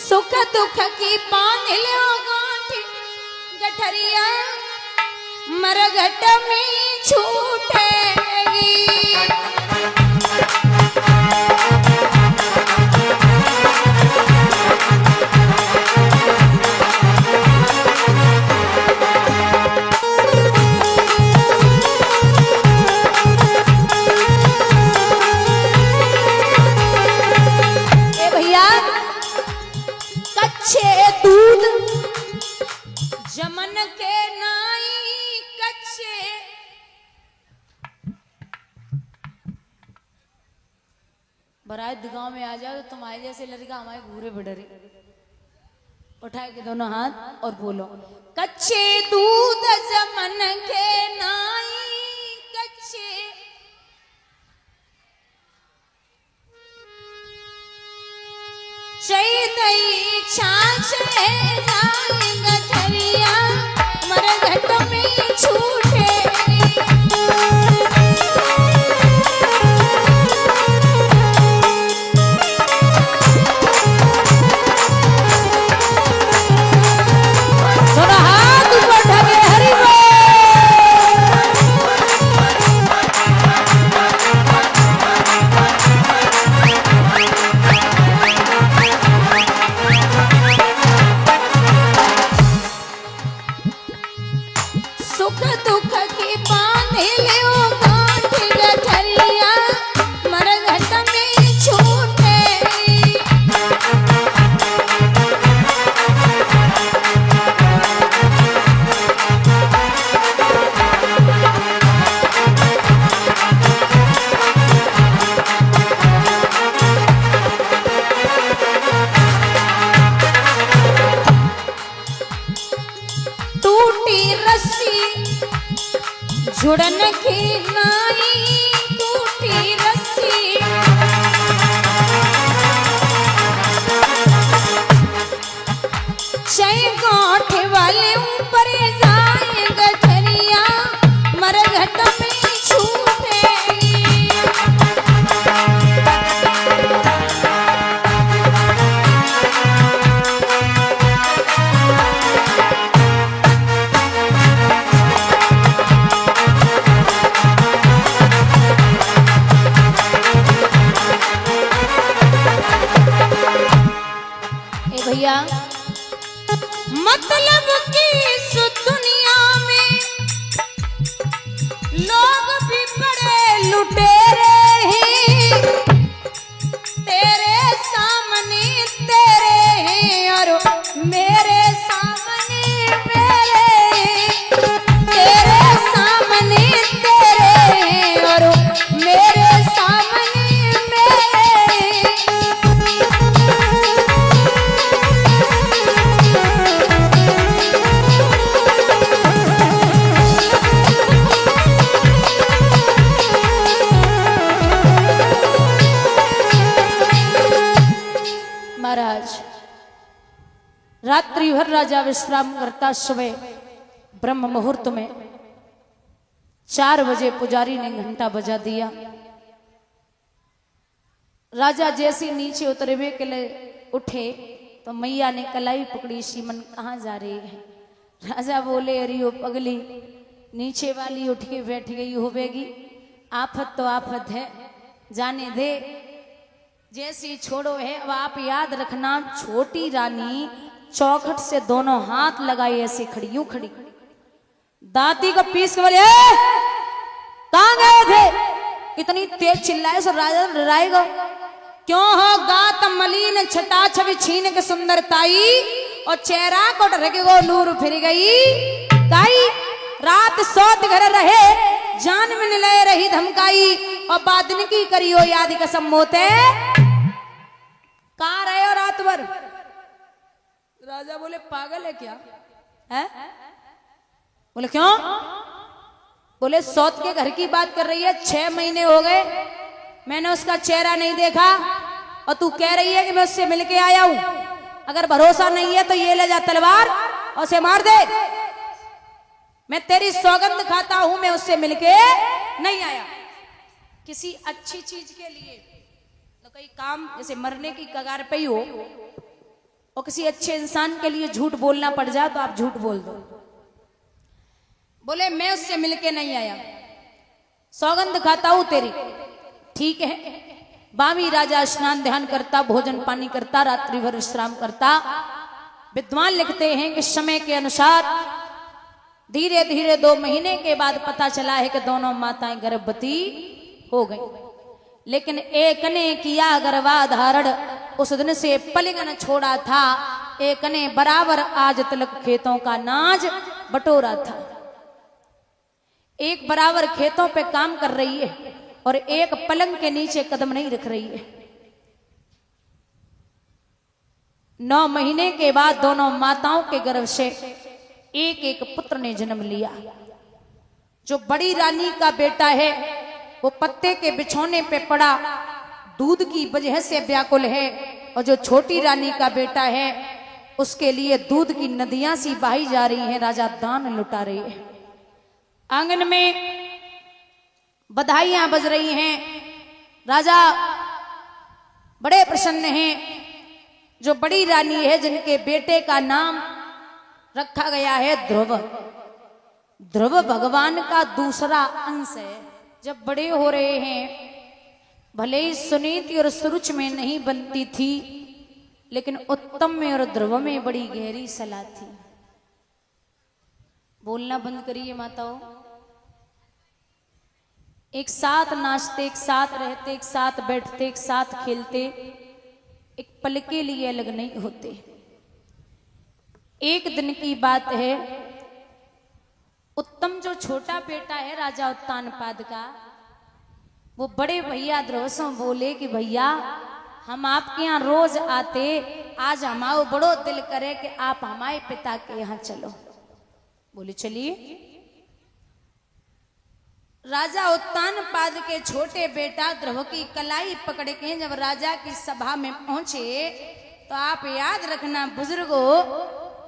सुख दुख की बांध लो गांठी गठरिया मरघट में छूटेगी। दूध जमन के नाई कच्चे बरात गांव में आ जाओ तो तुम्हारे जैसे लड़का हमारे घूरे बडरे उठाए के दोनों हाथ और बोलो कच्चे दूध जमन के नाई कच्चे चैतई छाछ जाएगा छरिया मरघट में छूटे। दोनों हाथ ऊपर ढके हरि बोल। सुख दुख की बांध लो गांठी गठरिया मरघट में छूटेगी। टूटी रस्सी जुड़न की नाई टूटी रस्सी चई गांठ वाले ऊपर जाए गठरिया मरघट में छूटेगी। भैया मतलब की इस दुनिया में लोग भी बड़े लुटेरे हैं तेरे सामने तेरे हैं और मेरे सामने मेरे हैं तेरे सामने तेरे हैं और मेरे सामने मेरे हैं। महाराज रात्रि भर राजा विश्राम करता सुबह ब्रह्म मुहूर्त में 4 बजे पुजारी ने घंटा बजा दिया। राजा जैसे नीचे उतरवे के लिए उठे तो मैया ने कलाई पकड़ी सीमन कहाँ जा रही है। राजा बोले अरे ओ पगली नीचे वाली उठ के बैठ गई होवेगी आफत तो आफत है जाने दे जैसी छोड़ो है। अब आप याद रखना छोटी रानी चौखट से दोनों हाथ लगाए ऐसे खड़ी यूं खड़ी दांती को पीस के बोले कहां गए थे इतनी तेज चिल्लाए सो राजा डराएगा क्यों हो गात मलिन छटा छवि छीन के सुंदरताई और चेहरा को ढके गो नूर फिर गई काई रात सोत घर रहे जान में ले रही धमकाई और बादन की करियो याद कसम मोते कहां रहे हो रात भर। राजा बोले पागल है क्या है बोले क्यों बोले सौत के घर की बात कर रही है 6 महीने हो गए मैंने उसका चेहरा नहीं देखा और तू कह रही है कि मैं उससे मिलके आया हूं। अगर भरोसा नहीं है तो ये ले जा तलवार और उसे मार दे। मैं तेरी सौगंध खाता हूं मैं उससे मिलके नहीं आया। किसी अच्छी चीज के लिए तो कोई काम जैसे मरने की कगार पे ही हो और किसी अच्छे इंसान के लिए झूठ बोलना पड़ जाए तो आप झूठ बोल दो। बोले मैं उससे मिलके नहीं आया, सौगंध खाता हूं तेरी। ठीक है। बामी राजा स्नान ध्यान करता, भोजन पानी करता, रात्रि भर विश्राम करता। विद्वान लिखते हैं कि समय के अनुसार धीरे धीरे 2 महीने के बाद पता चला है कि दोनों माताएं गर्भवती हो गई। लेकिन एक ने किया गर्भाधारण, उस दिन से पलिंग न छोड़ा था। एक ने बराबर आज तलक खेतों का नाज बटोरा था। एक बराबर खेतों पे काम कर रही है और एक पलंग के नीचे कदम नहीं रख रही है। 9 महीने के बाद दोनों माताओं के गर्भ से एक एक पुत्र ने जन्म लिया। जो बड़ी रानी का बेटा है वो पत्ते के बिछौने पे पड़ा, दूध की वजह से व्याकुल है। और जो छोटी रानी का बेटा है उसके लिए दूध की नदियां सी बहाई जा रही हैं, राजा दान लुटा रही है। आंगन में बधाइयां बज रही हैं, राजा बड़े प्रसन्न हैं। जो बड़ी रानी है जिनके बेटे का नाम रखा गया है ध्रुव, ध्रुव भगवान का दूसरा अंश है। जब बड़े हो रहे हैं, भले ही सुनीति और सुरुच में नहीं बनती थी, लेकिन उत्तम में और ध्रुव में बड़ी गहरी सलाह थी। बोलना बंद करिए माताओं। एक साथ नाचते, एक साथ रहते, एक साथ बैठते, एक साथ खेलते, एक पल के लिए अलग नहीं होते। एक दिन की बात है, उत्तम जो छोटा बेटा है राजा उत्तानपाद का, वो बड़े भैया ध्रुव से बोले कि भैया हम आपके यहाँ रोज आते, आज हमारा बड़ो दिल करे कि आप हमारे पिता के यहाँ चलो। बोले चलिए। राजा उत्तानपाद के छोटे बेटा ध्रुव की कलाई पकड़ के जब राजा की सभा में पहुंचे तो आप याद रखना बुजुर्गो,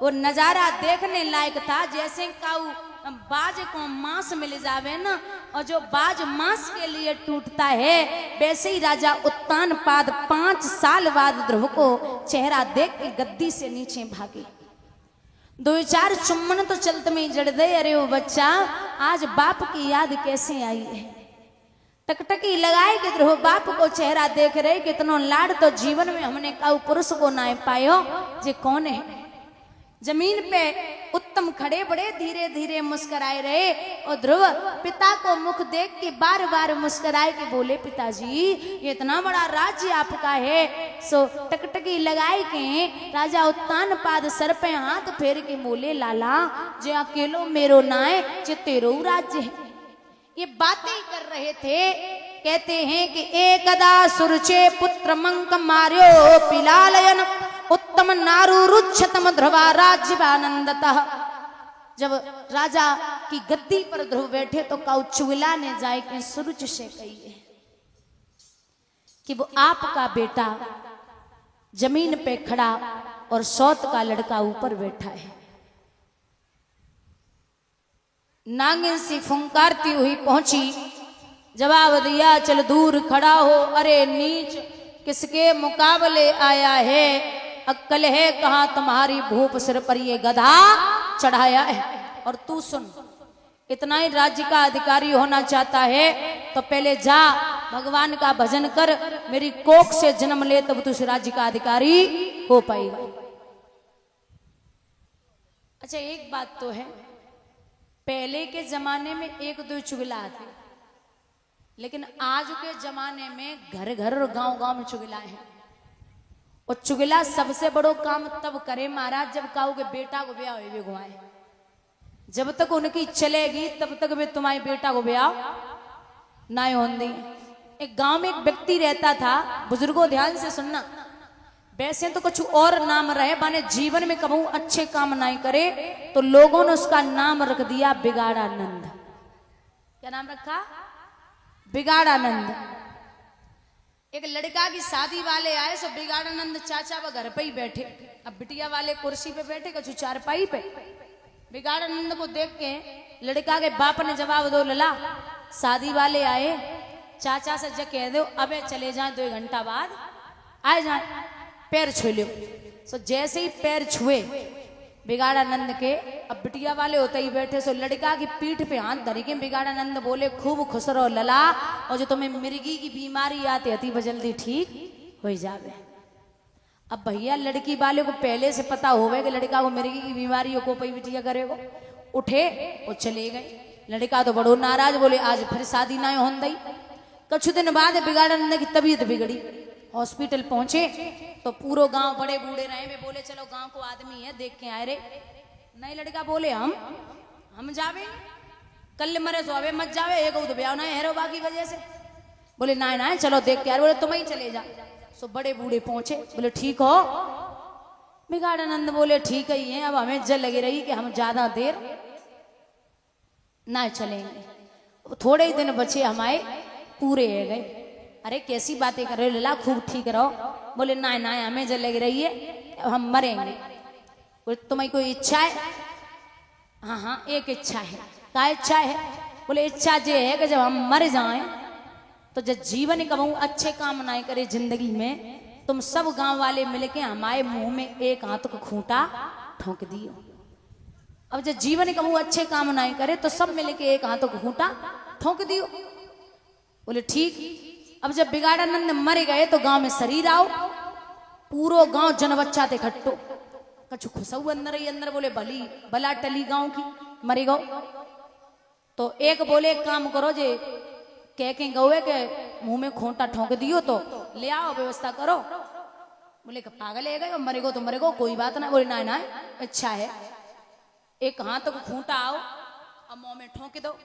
वो नजारा देखने लायक था। जैसे काऊ बाज को मांस मिल जावे ना, और जो बाज मांस के लिए टूटता है, वैसे ही राजा उत्तानपाद 5 साल बाद ध्रुव को चेहरा देख के गद्दी से नीचे भागे। 2-4 चुम्बन तो चलते में जड़ दे। अरे वो बच्चा आज बाप की याद कैसे आई है। टकटकी लगाए कि ध्रुव बाप को चेहरा देख रहे, कितनो लाड़ तो जीवन में हमने काऊ पुरुष को ना पायो। जे कौन है? जमीन पे उत्तम खड़े बड़े धीरे धीरे मुस्कुराए रहे, और ध्रुव पिता को मुख देख के बार बार मुस्कुराए के बोले पिताजी ये इतना बड़ा राज्य आपका है। सो टकटकी लगाए के राजा उत्तानपाद सर पे हाथ फेर के बोले लाला जे अकेलो मेरो नाय जे तेरो राज्य है। ये बातें कर रहे थे। कहते हैं कि एकदा सुरचे पुत्र मंक मार्यो पिलालयन उत्तम नारु रुच्छतम ध्रुवा राज्यवानंदतः। जब राजा की गद्दी पर ध्रुव बैठे तो काऊ चुगला ने जाए के सुरुच से कही है कि वो आपका बेटा जमीन पे खड़ा और सौत का लड़का ऊपर बैठा है। नागिन सी फुंकारती हुई पहुंची, जवाब दिया चल दूर खड़ा हो। अरे नीच किसके मुकाबले आया है, अक्कल है कहां तुम्हारी भूप सिर पर ये गधा चढ़ाया है। और तू सुन, इतना ही राज्य का अधिकारी होना चाहता है तो पहले जा भगवान का भजन कर, मेरी कोख से जन्म ले, तब तू इस राज्य का अधिकारी हो पाएगा। अच्छा एक बात तो है, पहले के जमाने में 1-2 चुगला थे, लेकिन आज के जमाने में घर घर और गांव गांव में चुगला है। और चुगला सबसे बड़ो काम तब करे महाराज जब काऊ के बेटा को ब्याह हुए घुमाए। जब तक उनकी चलेगी तब तक वे तुम्हारे बेटा को ब्याह ना होंगी। एक गांव में एक व्यक्ति रहता था, बुजुर्गों ध्यान से सुनना, वैसे तो कुछ और नाम रहे, माने जीवन में कभी अच्छे काम नहीं करे तो लोगों ने उसका नाम रख दिया बिगाड़ानंद। क्या नाम रखा? बिगाड़ानंद। एक लड़का की शादी वाले आए, सो बिगाड़ानंद चाचा वो घर पे ही बैठे। अब बिटिया वाले कुर्सी पे बैठे, कछु चारपाई पे। बिगाड़ानंद को देख के लड़का के बाप ने जवाब दो, लला शादी वाले आए, चाचा से जब कह दो अबे चले जाए 2 घंटा बाद आए जाए, पैर छू लो। सो जैसे ही पैर छुए बिगाड़ानंद के, अब बिटिया वाले होते ही बैठे, सो लड़का की पीठ पे हाथ धरी के बिगाड़ानंद बोले खूब खुश रहो लला, और जो तुम्हें मिर्गी की बीमारी आती अति जल्दी ठीक हो जावे। अब भैया लड़की वाले को पहले से पता होवे कि लड़का को मिर्गी की बीमारी हो, को पई बिटिया करेगो, उठे और चले गए। लड़का तो बड़ो नाराज, बोले आज फिर शादी ना हो दई। कुछ दिन बाद बिगाड़ानंद की तबीयत बिगड़ी, हॉस्पिटल पहुंचे तो पूरो गांव बड़े बूढ़े रहे वे, बोले चलो गांव को आदमी है देख के आए रे। नहीं लड़का बोले हम जावे, कल मरे सोवे मत जावे, एक तो ब्याह ना है बाकी वजह से। बोले ना ना चलो देख के यार, बोले तुम ही चले जा। सो बड़े बूढ़े पहुंचे, बोले ठीक हो? बिगाड़ानंद बोले ठीक ही है, अब हमें जल लगी रही कि हम ज्यादा देर ना चलेंगे। थोड़े ही दिन बचे हमारे पूरे है गए। अरे कैसी बातें कर रहे हो लला, खूब ठीक रहो। बोले ना ना हमें जल लगी रही है, अब हम मरेंगे। बोले तुम्हें कोई इच्छा है? हाँ हाँ एक इच्छा है। क्या इच्छा है? बोले इच्छा ये है कि जब हम मर जाएं तो जब जीवन कमाऊं, अच्छे काम ना करे जिंदगी में, तुम सब गांव वाले मिलके हमारे मुंह में एक हाथ को खूंटा ठोक दियो। अब जब जीवन कमाऊं, अच्छे काम ना करे तो सब मिलके एक हाथ को खूंटा ठोक दियो। बोले ठीक। अब जब बिगाड़ानंद मर गए तो गांव में शरीर आओ, पूरो गांव जन बच्चा थे खट्टो, कछु खुशबू अंदर ही अंदर। बोले भली भला टली गांव की, मरी गौ। तो एक बोले एक काम करो, जे कह के गौए के मुंह में खोंटा ठोंक दियो तो ले आओ, व्यवस्था करो। बोले पागल है गए, मरेगो तो मरेगो, कोई बात ना। बोले ना ना अच्छा है, एक हाथ को खूंटा आओ और मुंह में ठोंक दो।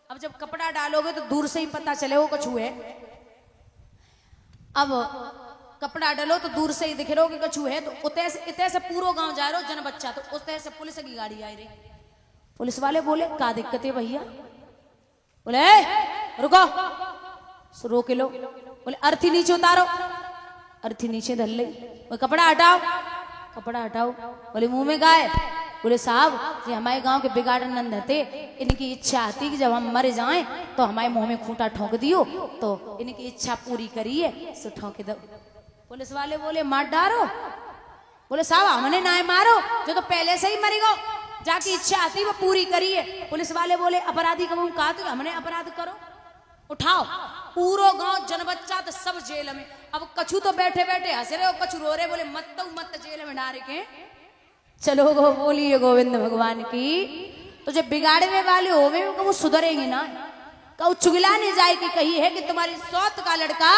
अब जब कपड़ा डालोगे तो दूर से ही पता चले वो कछु है। अब कपड़ा डालो तो दूर से ही दिख रहे हो कि कछु है। तो इतने से पूरा गांव जा रहे हो जन बच्चा, तो उतने से पुलिस की गाड़ी आई रही। पुलिस वाले बोले क्या दिक्कत है भैया? बोले रुको, रोक लो। बोले अर्थी नीचे उतारो, अर्थी नीचे धर ले। कपड़ा हटाओ, कपड़ा हटाओ। बोले मुंह में गाय? बोले साहब ये हमारे गांव के बिगाड़ानंद थे, इनकी इच्छा आती कि जब हम मर जाएं तो हमारे मुंह में खूंटा ठोक दियो, तो इनकी इच्छा पूरी करिए, सो ठोक दो। पुलिस वाले बोले मार डारो? बोले साहब हमने ना मारो, जो तो पहले से ही मरी गो, जाकी इच्छा आती वो पूरी करिए। पुलिस वाले बोले अपराधी कब कहा तो हमने अपराध करो, उठाओ। पूरो गांव जन बच्चा तो सब जेल में। अब कछु तो बैठे बैठे हंस रहे हो, कछु रो रहे, बोले मत जेल में डारे के चलो गो। बोलिए गोविंद भगवान की। तो जब बिगाड़ने वाले होवे वो सुधरेंगे ना, कहू चुगला नहीं जाए कि कही है कि तुम्हारी सौत का लड़का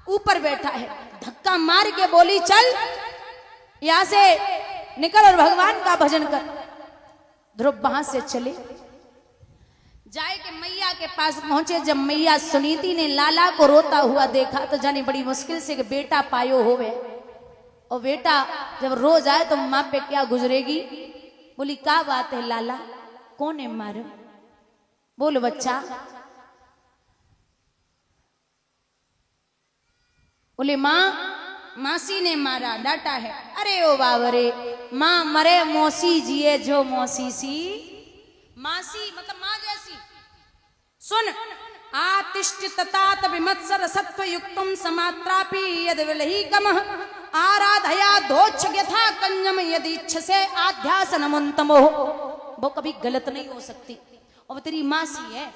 ऊपर बैठा है, धक्का मार के बोली चल यहां से निकल और भगवान का भजन कर। ध्रुव वहां से चले, जाए के मैया के पास पहुंचे। जब मैया सुनीति ने लाला को रोता हुआ देखा तो जानी बड़ी मुश्किल से बेटा पायो होवे, और बेटा जब रो जाए तो माँ पे क्या गुजरेगी। बोली क्या बात है लाला, कौन है मारो? बोल बच्चा। बोले माँ मासी ने मारा, डांटा है। अरे ओ बाबरे, माँ मरे मौसी जिए जो मौसी सी। मासी मतलब माँ जैसी। सुन आतिष्ठितात विमत्सर सत्व युक्तम समात्रापि यद विलही कमः आराधया दोच्छ यथा कंजम यदि इच्छ से आध्यासनमंतमो। वो कभी गलत नहीं हो सकती। और तेरी मासी है,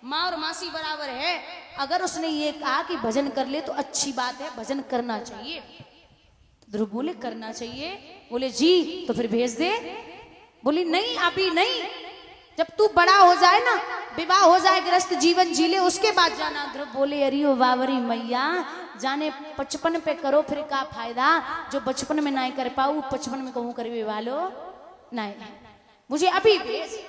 माँ और मासी बराबर है। अगर उसने ये कहा कि भजन कर ले तो अच्छी बात है, भजन करना चाहिए। ध्रुव बोले करना चाहिए। बोले जी तो फिर भेज दे। बोली नहीं अभी नहीं, जब तू बड़ा हो जाए ना, विवाह हो जाए, गृहस्थ जीवन जी ले, उसके बाद जाना। ध्रुव बोले अरे ओ बावरी मैया, जाने 55 पे करो फिर क्या फायदा, जो बचपन में ना कर पाऊ 55 में कहूँ कर वालो नहीं, मुझे अभी भेज।